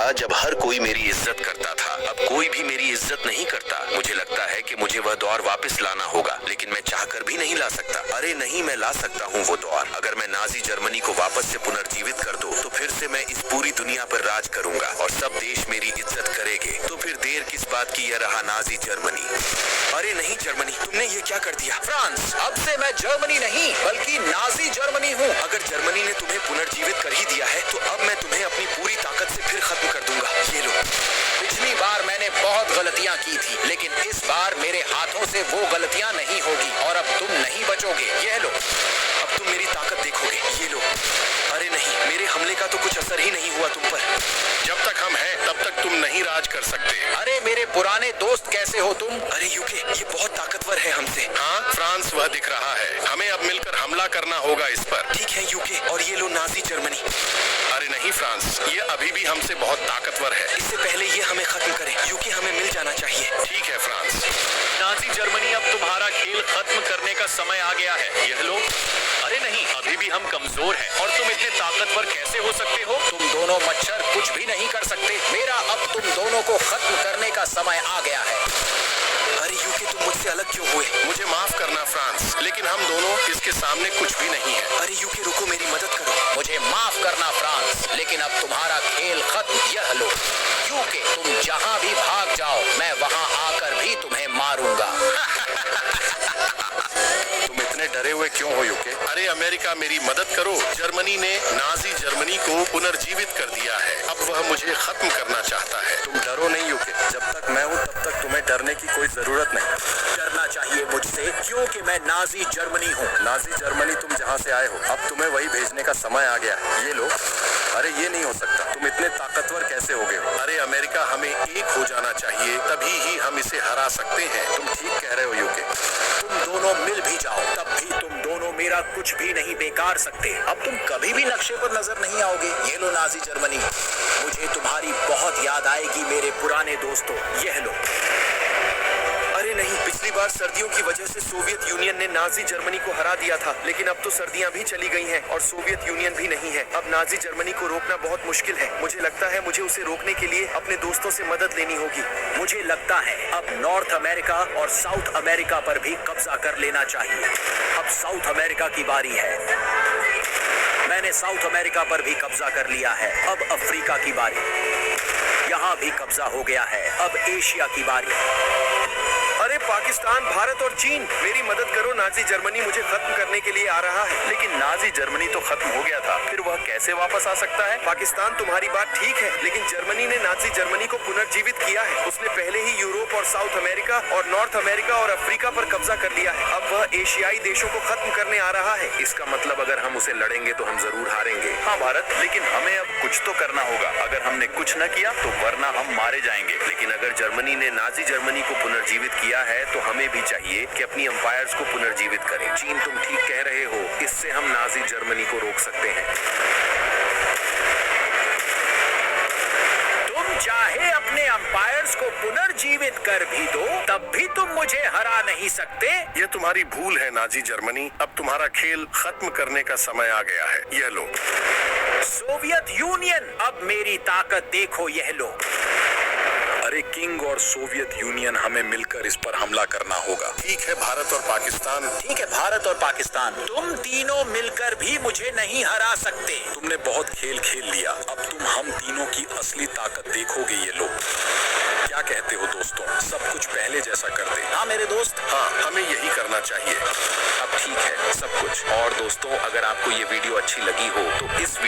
था जब हर कोई मेरी इज्जत करता था। अब कोई भी मेरी इज्जत नहीं करता। मुझे लगता है कि मुझे वह दौर वापस लाना होगा, लेकिन मैं चाहकर भी नहीं ला सकता। अरे नहीं, मैं ला सकता हूँ वो दौर। अगर मैं नाजी जर्मनी को वापस से पुनर्जीवित कर दूं, तो फिर से मैं इस पूरी दुनिया पर राज करूंगा और सब देश मेरी इज्जत करेंगे। तो फिर देर किस बात की, यह रहा नाजी जर्मनी। अरे नहीं जर्मनी, तुमने ये क्या कर दिया? फ्रांस, अब से मैं जर्मनी नहीं बल्कि नाजी जर्मनी हूँ। अगर जर्मनी ने तुम्हें पुनर्जीवित कर ही दिया है, तो अब मैं तुम्हें अपनी पूरी ताकत से फिर खत्म कर दूंगा। ये लो। पिछली बार मैंने बहुत गलतियाँ की थी, लेकिन इस बार मेरे हाथों से वो गलतियाँ नहीं होगी और अब तुम नहीं बचोगे। ये लो। अब तुम मेरी ताकत देखोगे। ये लो। अरे नहीं, मेरे हमले का तो कुछ असर ही नहीं हुआ तुम पर। जब तक हम हैं तब तक तुम नहीं राज कर सकते। अरे मेरे पुराने दोस्त कैसे हो तुम? अरे यूके, ये बहुत ताकतवर है हमसे। हाँ, फ्रांस वह दिख रहा है। हमें अब मिलकर हमला करना होगा इस पर। ठीक है यूके, और ये लो नाजी जर्मनी। अरे नहीं फ्रांस, ये अभी भी हमसे बहुत ताकतवर है। इससे पहले ये हमें खत्म करे। यूके, हमें मिल जाना चाहिए। ठीक है फ्रांस। नाजी जर्मनी, अब तुम्हारा खेल खत्म करने का समय आ गया है। यह लो। अरे नहीं, अभी भी हम कमजोर हैं और तुम इतने ताकतवर कैसे हो सकते हो? तुम दोनों मच्छर कुछ भी नहीं कर सकते। मेरा अब तुम दोनों को खत्म करने का समय आ गया है। अरे यूके, तुम मुझसे अलग क्यों हुए? मुझे माफ करना फ्रांस, लेकिन हम दोनों इसके सामने कुछ भी नहीं है। अरे यूके रुको, मेरी मदद करो। मुझे माफ करना फ्रांस, लेकिन अब तुम्हारा खेल खत्म। यह लो। यूके, तुम जहाँ भी भाग जाओ, मैं वहाँ आकर भी तुम्हें मारूंगा। तुम इतने डरे हुए क्यों हो यूके? अरे अमेरिका, मेरी मदद करो। जर्मनी ने नाजी जर्मनी को पुनर्जीवित कर दिया है। अब वह मुझे खत्म करना चाहता है। तुम डरो नहीं यूके, जब तक मैं हूँ तब तक तुम्हें डरने की कोई जरूरत नहीं। डरना चाहिए मुझसे, क्योंकि मैं नाजी जर्मनी हूँ। नाजी जर्मनी, तुम जहाँ से आए हो, अब तुम्हें वही भेजने का समय आ गया है। ये लो। अरे ये नहीं हो सकता, तुम इतने ताकतवर कैसे हो गए हो? अरे अमेरिका, हमें एक हो जाना चाहिए, तभी ही हम इसे हरा सकते हैं। तुम ठीक कह रहे हो यूके। तुम दोनों मिल भी जाओ, तब भी तुम दोनों मेरा कुछ भी नहीं बेकार सकते। अब तुम कभी भी नक्शे पर नजर नहीं आओगे। ये लो नाजी जर्मनी, मुझे तुम्हारी बहुत याद आएगी मेरे पुराने दोस्तों। यह लो। अरे नहीं, पिछली बार सर्दियों की वजह से सोवियत यूनियन ने नाजी जर्मनी को हरा दिया था, लेकिन अब तो सर्दियां भी चली गई हैं और सोवियत यूनियन भी नहीं है। अब नाजी जर्मनी को रोकना बहुत मुश्किल है। मुझे लगता है मुझे उसे रोकने के लिए अपने दोस्तों से मदद लेनी होगी। मुझे लगता है अब नॉर्थ अमेरिका और साउथ अमेरिका पर भी कब्जा कर लेना चाहिए। अब साउथ अमेरिका की बारी है। मैंने साउथ अमेरिका पर भी कब्जा कर लिया है। अब अफ्रीका की बारी। यहाँ भी कब्जा हो गया है। अब एशिया की बारी। अरे पाकिस्तान, भारत और चीन, मेरी मदद करो। नाजी जर्मनी मुझे खत्म करने के लिए आ रहा है। लेकिन नाजी जर्मनी तो खत्म हो गया था, फिर वह कैसे वापस आ सकता है? पाकिस्तान, तुम्हारी बात ठीक है, लेकिन जर्मनी ने नाजी जर्मनी को पुनर्जीवित किया है। उसने पहले ही यूरोप और साउथ अमेरिका और नॉर्थ अमेरिका और अफ्रीका पर कब्जा कर लिया है। अब वह एशियाई देशों को खत्म करने आ रहा है। इसका मतलब अगर हम उसे लड़ेंगे तो हम जरूर हारेंगे। हाँ भारत, लेकिन हमें अब कुछ तो करना होगा। अगर हमने कुछ न किया तो वरना हम मारे जाएंगे। लेकिन अगर जर्मनी ने नाजी जर्मनी को पुनर्जीवित किया है, तो हमें भी चाहिए कि अपनी अंपायर्स को पुनर्जीवित करें। चीन, तुम ठीक कह रहे हो, इससे हम नाजी जर्मनी को रोक सकते हैं। तुम चाहे अपने अंपायर्स को पुनर्जीवित कर भी दो, तब भी तुम मुझे हरा नहीं सकते। ये तुम्हारी भूल है नाजी जर्मनी। अब तुम्हारा खेल खत्म करने का समय आ गया है। यह लो। सोवियत यूनियन, अब मेरी ताकत देखो। यह लो। अरे किंग और सोवियत यूनियन, हमें मिलकर इस पर हमला करना होगा। ठीक है भारत और पाकिस्तान। ठीक है भारत और पाकिस्तान, तुम तीनों मिलकर भी मुझे नहीं हरा सकते। तुमने बहुत खेल खेल लिया, अब तुम हम तीनों की असली ताकत देखोगे। ये लो। क्या कहते हो दोस्तों, सब कुछ पहले जैसा कर दे? हाँ मेरे दोस्त। हाँ, हमें यही करना चाहिए। अब ठीक है सब कुछ। और दोस्तों, अगर आपको ये वीडियो अच्छी लगी हो तो इस